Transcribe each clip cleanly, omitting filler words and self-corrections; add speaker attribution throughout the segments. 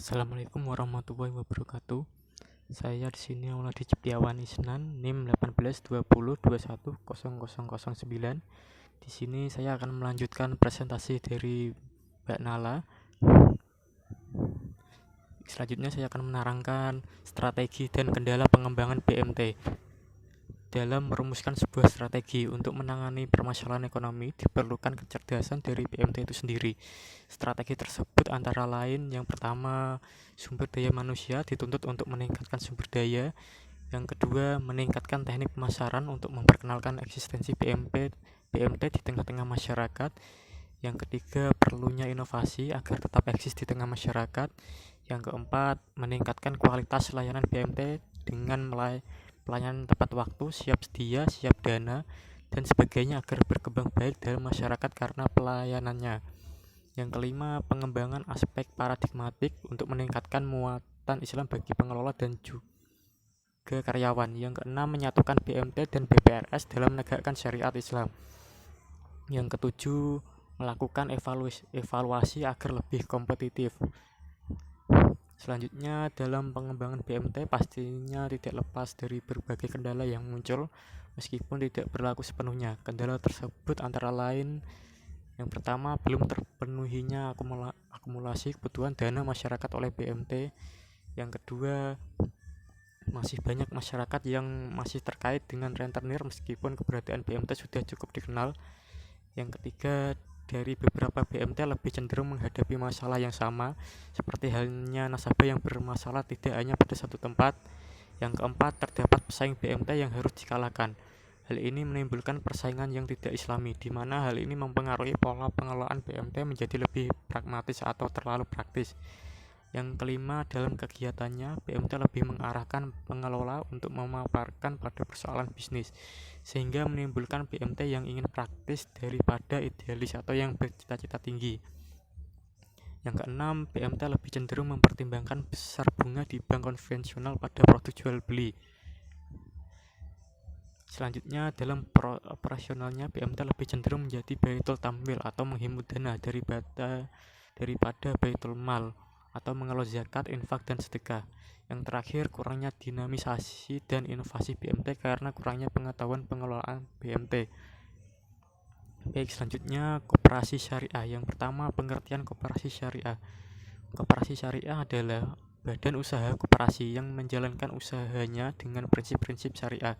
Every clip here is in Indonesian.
Speaker 1: Assalamualaikum warahmatullahi wabarakatuh. Saya di sini Mauladi Ceptiawan Isnan, NIM 1820210009. Di sini saya akan melanjutkan presentasi dari Mbak Nala. Selanjutnya saya akan menerangkan strategi dan kendala pengembangan BMT. Dalam merumuskan sebuah strategi untuk menangani permasalahan ekonomi, diperlukan kecerdasan dari BMT itu sendiri. Strategi tersebut antara lain, yang pertama, sumber daya manusia dituntut untuk meningkatkan sumber daya. Yang kedua, meningkatkan teknik pemasaran untuk memperkenalkan eksistensi BMT di tengah-tengah masyarakat. Yang ketiga, perlunya inovasi agar tetap eksis di tengah masyarakat. Yang keempat, meningkatkan kualitas layanan BMT dengan pelayanan tepat waktu, siap sedia, siap dana, dan sebagainya agar berkembang baik dalam masyarakat karena pelayanannya. Yang kelima, pengembangan aspek paradigmatik untuk meningkatkan muatan Islam bagi pengelola dan juga karyawan. Yang keenam, menyatukan BMT dan BPRS dalam menegakkan syariat Islam. Yang ketujuh, melakukan evaluasi agar lebih kompetitif. Selanjutnya, dalam pengembangan BMT pastinya tidak lepas dari berbagai kendala yang muncul meskipun tidak berlaku sepenuhnya. Kendala tersebut antara lain, yang pertama, belum terpenuhinya akumulasi kebutuhan dana masyarakat oleh BMT. Yang kedua, masih banyak masyarakat yang masih terkait dengan rentenir meskipun keberadaan BMT sudah cukup dikenal. Yang ketiga, dari beberapa BMT lebih cenderung menghadapi masalah yang sama, seperti halnya nasabah yang bermasalah tidak hanya pada satu tempat. Yang keempat, terdapat pesaing BMT yang harus dikalahkan. Hal ini menimbulkan persaingan yang tidak islami, di mana hal ini mempengaruhi pola pengelolaan BMT menjadi lebih pragmatis atau terlalu praktis. Yang kelima, dalam kegiatannya, BMT lebih mengarahkan pengelola untuk memaparkan pada persoalan bisnis, sehingga menimbulkan BMT yang ingin praktis daripada idealis atau yang bercita-cita tinggi. Yang keenam, BMT lebih cenderung mempertimbangkan besar bunga di bank konvensional pada produk jual beli. Selanjutnya, dalam operasionalnya, BMT lebih cenderung menjadi baitul tamwil atau menghimpun dana daripada baitul mal atau mengelola zakat, infak, dan sedekah. Yang terakhir, kurangnya dinamisasi dan inovasi BMT karena kurangnya pengetahuan pengelolaan BMT. Baik, selanjutnya koperasi syariah. Yang pertama, pengertian koperasi syariah. Koperasi syariah adalah badan usaha koperasi yang menjalankan usahanya dengan prinsip-prinsip syariah.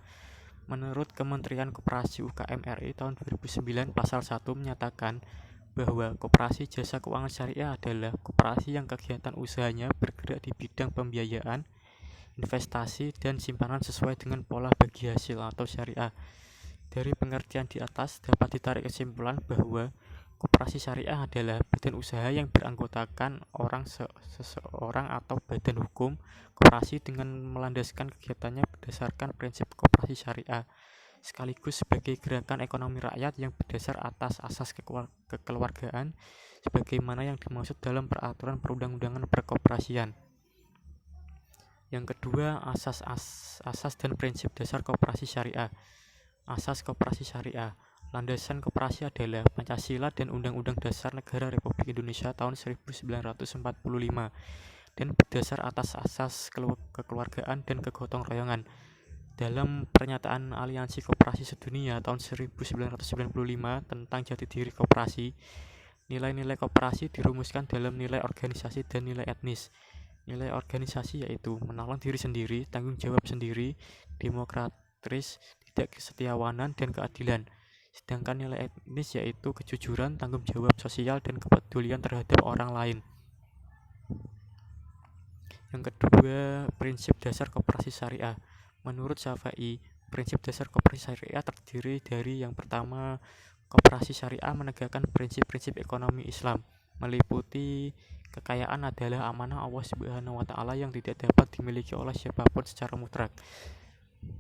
Speaker 1: Menurut Kementerian Koperasi UKM RI tahun 2009 pasal 1 menyatakan bahwa koperasi jasa keuangan syariah adalah koperasi yang kegiatan usahanya bergerak di bidang pembiayaan, investasi, dan simpanan sesuai dengan pola bagi hasil atau syariah. Dari pengertian di atas dapat ditarik kesimpulan bahwa koperasi syariah adalah badan usaha yang beranggotakan seseorang atau badan hukum koperasi dengan melandaskan kegiatannya berdasarkan prinsip koperasi syariah, sekaligus sebagai gerakan ekonomi rakyat yang berdasar atas asas kekeluargaan sebagaimana yang dimaksud dalam peraturan perundang-undangan perkoperasian. Yang kedua, asas dan prinsip dasar koperasi syariah. Asas koperasi syariah. Landasan koperasi adalah Pancasila dan Undang-Undang Dasar Negara Republik Indonesia tahun 1945 dan berdasar atas asas kekeluargaan dan kegotong royongan. Dalam pernyataan Aliansi Koperasi Sedunia tahun 1995 tentang jati diri koperasi, nilai-nilai koperasi dirumuskan dalam nilai organisasi dan nilai etnis. Nilai organisasi yaitu menolong diri sendiri, tanggung jawab sendiri, demokratis, tidak kesetiawanan, dan keadilan. Sedangkan nilai etnis yaitu kejujuran, tanggung jawab sosial, dan kepedulian terhadap orang lain. Yang kedua, prinsip dasar koperasi syariah. Menurut Syafi'i, prinsip dasar koperasi syariah terdiri dari yang pertama, koperasi syariah menegakkan prinsip-prinsip ekonomi Islam, meliputi kekayaan adalah amanah Allah Subhanahu wa Ta'ala yang tidak dapat dimiliki oleh siapapun secara mutlak.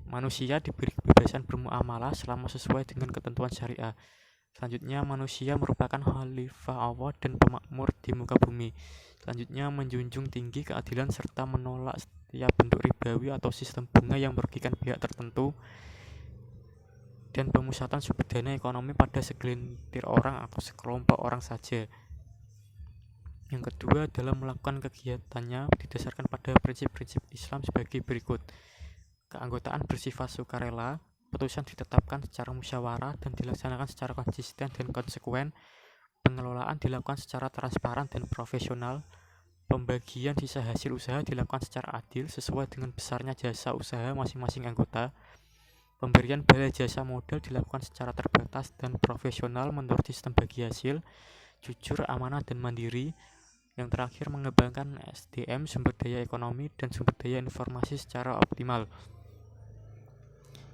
Speaker 1: Manusia diberi kebebasan bermuamalah selama sesuai dengan ketentuan syariah. Selanjutnya, manusia merupakan khalifah Allah dan pemakmur di muka bumi. Selanjutnya, menjunjung tinggi keadilan serta menolak setiap bentuk ribawi atau sistem bunga yang merugikan pihak tertentu dan pemusatan sumber dana ekonomi pada segelintir orang atau sekelompok orang saja. Yang kedua, dalam melakukan kegiatannya didasarkan pada prinsip-prinsip Islam sebagai berikut. Keanggotaan bersifat sukarela, putusan ditetapkan secara musyawarah dan dilaksanakan secara konsisten dan konsekuen, pengelolaan dilakukan secara transparan dan profesional, pembagian sisa hasil usaha dilakukan secara adil sesuai dengan besarnya jasa usaha masing-masing anggota, pemberian bala jasa modal dilakukan secara terbatas dan profesional menurut sistem bagi hasil, jujur, amanah, dan mandiri. Yang terakhir, mengembangkan SDM, sumber daya ekonomi, dan sumber daya informasi secara optimal.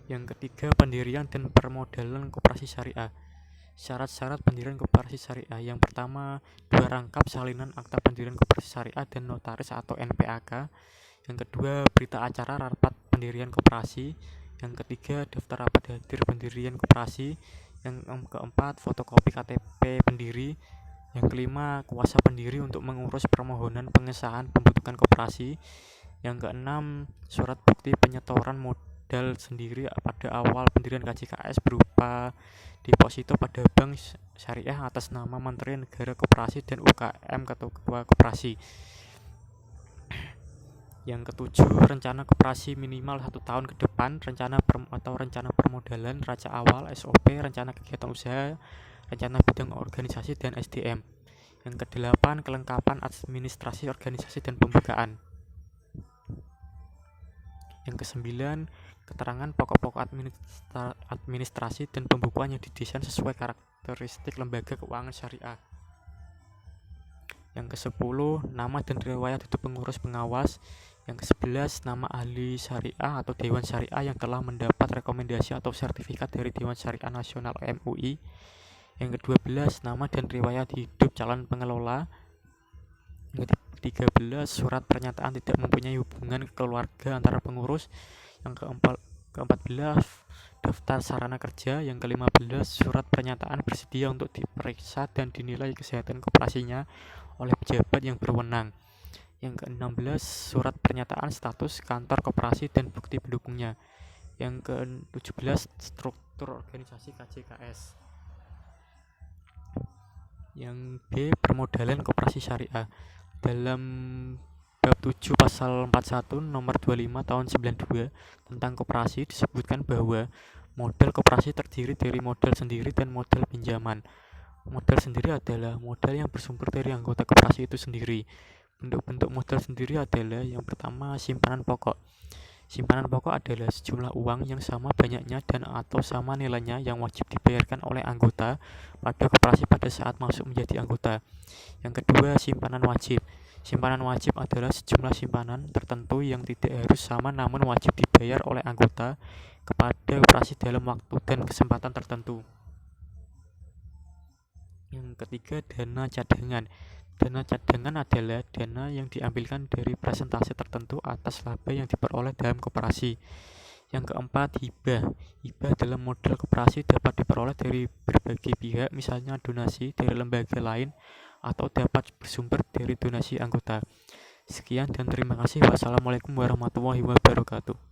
Speaker 1: Yang ketiga, pendirian dan permodalan koperasi syariah. Syarat-syarat pendirian koperasi syariah. Yang pertama, 2 rangkap salinan akta pendirian koperasi syariah dan notaris atau NPAK. Yang kedua, berita acara rapat pendirian koperasi. Yang ketiga, daftar rapat hadir pendirian koperasi. Yang keempat, fotokopi KTP pendiri. Yang kelima, kuasa pendiri untuk mengurus permohonan pengesahan pembentukan koperasi. Yang keenam, surat bukti penyetoran modal sendiri pada awal pendirian KJKS berupa deposito pada bank syariah atas nama Menteri Negara Koperasi dan UKM Ketua Koperasi. Yang ketujuh, rencana koperasi minimal 1 tahun ke depan, rencana permodalan, raca awal, SOP, rencana kegiatan usaha, rencana bidang organisasi dan SDM. Yang kedelapan, kelengkapan administrasi organisasi dan pembukaan. Yang kesembilan, keterangan pokok-pokok administrasi dan pembukuan yang didesain sesuai karakteristik lembaga keuangan syariah. Yang kesepuluh, nama dan riwayat hidup pengurus pengawas. Yang ke-11, nama ahli syariah atau Dewan Syariah yang telah mendapat rekomendasi atau sertifikat dari Dewan Syariah Nasional MUI. Yang ke-12, nama dan riwayat hidup calon pengelola. Yang ke-13, surat pernyataan tidak mempunyai hubungan keluarga antara pengurus. Yang ke-14, daftar sarana kerja. Yang ke-15, surat pernyataan bersedia untuk diperiksa dan dinilai kesehatan koperasinya oleh pejabat yang berwenang. Yang ke-16, surat pernyataan status kantor koperasi dan bukti pendukungnya. Yang ke-17, struktur organisasi KJKS. Yang B, permodalan koperasi syariah. Dalam bab 7 pasal 41 nomor 25 tahun 92 tentang koperasi disebutkan bahwa modal koperasi terdiri dari modal sendiri dan modal pinjaman. Modal sendiri adalah modal yang bersumber dari anggota koperasi itu sendiri. Bentuk-bentuk modal sendiri adalah yang pertama, simpanan pokok. Simpanan pokok adalah sejumlah uang yang sama banyaknya dan atau sama nilainya yang wajib dibayarkan oleh anggota pada koperasi pada saat masuk menjadi anggota. Yang kedua, simpanan wajib. Simpanan wajib adalah sejumlah simpanan tertentu yang tidak harus sama namun wajib dibayar oleh anggota kepada koperasi dalam waktu dan kesempatan tertentu. Yang ketiga, dana cadangan. Dana cadangan adalah dana yang diambilkan dari presentase tertentu atas laba yang diperoleh dalam koperasi. Yang keempat, hibah. Hibah dalam modal koperasi dapat diperoleh dari berbagai pihak, misalnya donasi dari lembaga lain atau dapat bersumber dari donasi anggota. Sekian dan terima kasih. Wassalamualaikum warahmatullahi wabarakatuh.